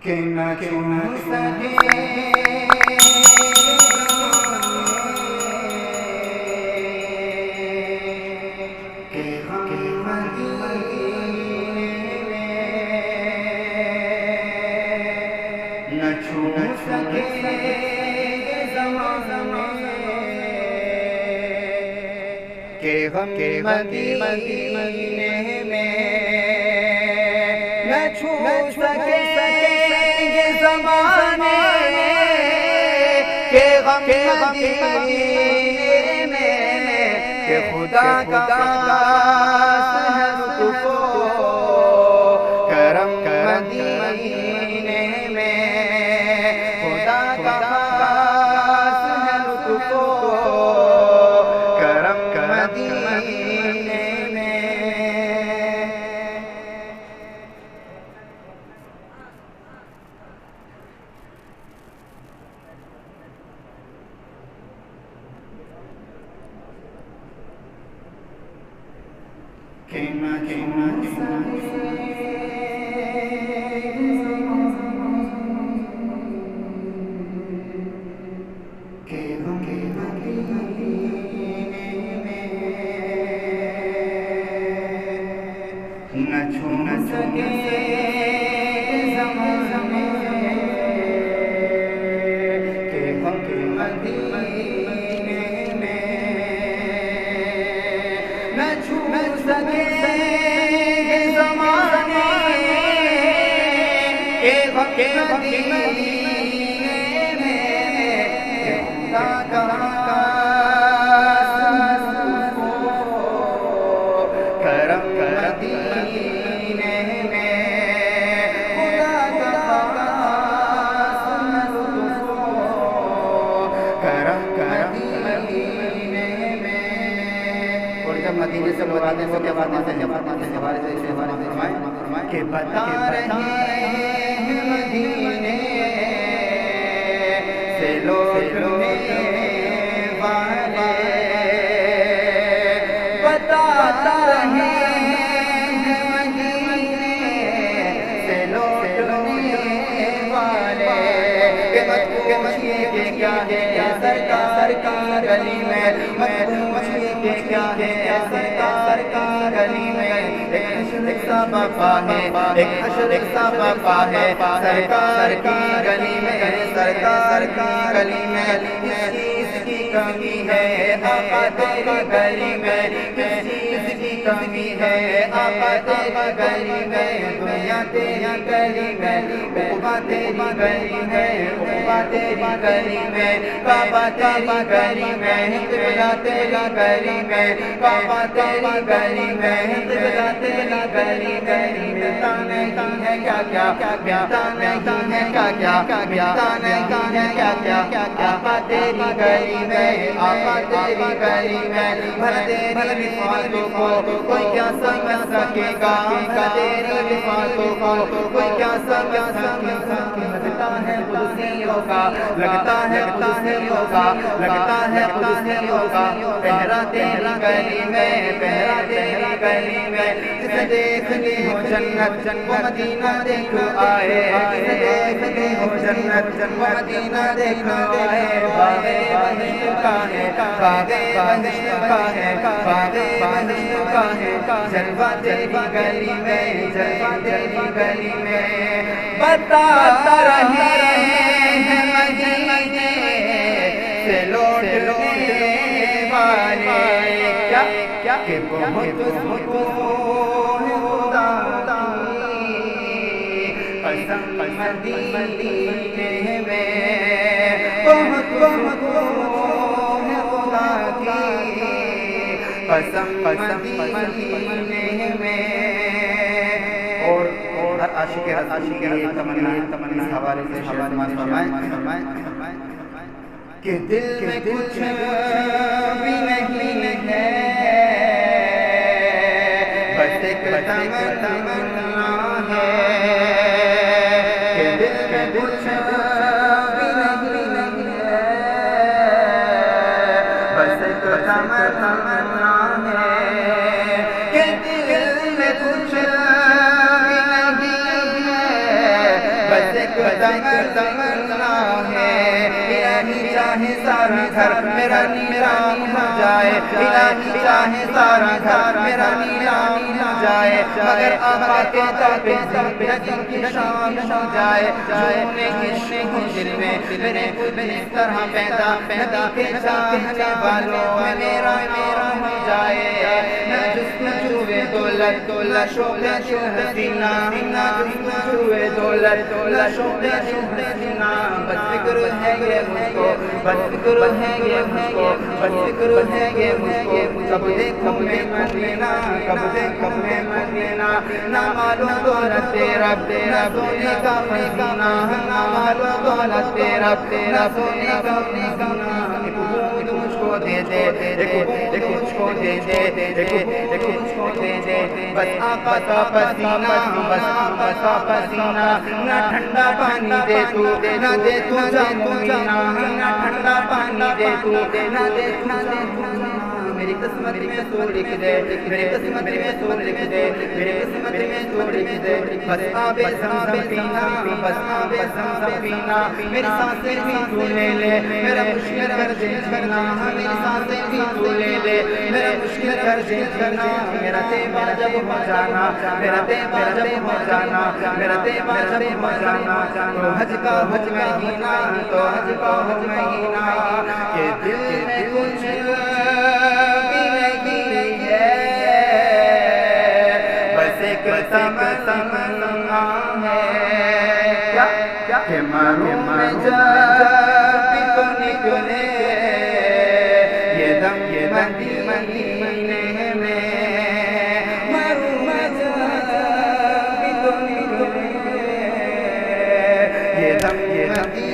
کہ نہ چھو سکے کہ غم مدینے میں نہ چھو سکے زمانے کہ غم مدینے میں نہ چھو سکے زمانے کہ غم مدینے میں کہ خدا کا خاص ہے لطف و کرم مدینے میں خدا کا خاص ہے لطف و کرم مدینے میں کہ نہ چھو سکے زمانے کہ غم مدینے میں نہ چھو سکے زمانے کہ غم مدینے میں خدا کا کرم مدینے میں خدا کا کرم مدینے میں اور جب مدینے سے لوگ آتے ہیں جب آتے ہیں ہمارے سے فرمائیں کہ بتا رہے ہیں مدینے سے لوٹنے والے بتا رہے ہیں مدینے سے لوٹنے والے کہ مچھلی کے کیا ہے سرکار کا گلی میں مچھلی کے کیا ہے سرکار کا گلی میں ایک حشر سا باپا ہے ایک حشر سا باپا ہے سرکار کی گلی میں سرکار کی گلی میں چیز کی کمی ہے آقا تیری گلی میں چیز کی کمی ہے آقا تیری گلی میں دنیا تیری گلی میں عقبہ تیری گلی میں عقبہ تیری گلی میں کعبہ تیری گلی میں قبلہ تیری گلی میں کعبہ تیری گلی میں قبلہ تیری گلی میں ملتا نہیں ہے کیا کیا ملتا نہیں ہے کیا کیا ملتا نہیں ہے کیا کیا آقا تیری گلی میں آقا تیری گلی میں بھر تیری باتوں کو کوئی کیا سمجھ سکے گا تیری باتوں کو کوئی کیا سمجھ سکے گا لگتا ہے قدسیوں کا لگتا ہے قدسیوں کا لگتا ہے قدسیوں کا پہرا تیری گلی میں پہرا تیری گلی میں جسے دیکھنی ہو جنت وہ مدینہ دیکھو آئے جسے دیکھنی ہو جنت وہ مدینہ دیکھو آئے باغے بہشت کا ہے باغے بہشت کا ہے باغے بہشت کا ہے جلوہ تیری گلی میں جلوہ تیری گلی میں بتا رہے ہیں مدینے سے لوٹنے والے کیا کہ بہت سکون خدا کی پسند مدینے میں بہت سکون خدا کی پسند مدینے میں اور عاشق ایک تمنا اس حوالے سے فرمائیں کہ دل میں کچھ بھی نہیں ہے بس ایک تمنا ہے کہ دل میں کچھ بھی نہیں ہے بس ایک تمنا ہے کہ دل میں کچھ ایک تمنا ہے الہی چاہے سارا گھر میرا نیلام ہو جائے الہی چاہے سارا گھر میرا نیلام ہو جائے مگر آقا کے در پہ زندگی کی شام ہو جائے جون عشق ہو دل میں میرے خود اس طرح پیدا کے چاہنے والوں میں میرا نام ہو جائے نہ جستجوئے دولت شوق حسینہ نہ جستجوئے دولت شوق حسینہ بس فکر ہے یہ مجھ کو بس فکر ہے یہ مجھ کو بس فکر ہے یہ مجھ کو کب دیکھوں میں مدینہ کب دیکھوں میں مدینہ نہ معلوم دولت تیرا سونے کا خزانہ نہ معلوم دولت تیرا سونے کا خزانہ ایک بوند مجھ کو دے دے ایک مجھ کو دے دے ایک مجھ کو دے دے بس آقا کا پسینہ بس آقا کا پسینہ نہ ٹھنڈا پانی دے تو نہ دے تو جامینہ نہ ٹھنڈا پانی دے تو نہ دے تو میری قسمت میں تو لکھ دے میری قسمت میں تو لکھ دے میری قسمت میں تو لکھ دے بس آب زمزم پینا بس آب زمزم پینا میری سانسیں بھی تو لے لے میرا مشکل درد جھرنا میری سانسیں بھی تو لے لے میرا مشکل درد جھرنا میرا تیبا جب ہو جانا میرا تیبا جب ہو جانا میرا تیبا جب ہو جانا تو حج کا ہو مہینہ تو حج کا ہو مہینہ کہ دل میں کچھ ایک تمنا ہے کہ مروں میں جب تو نکلے یہ دم مدینے میں مروں میں جب تو نکلے یہ دم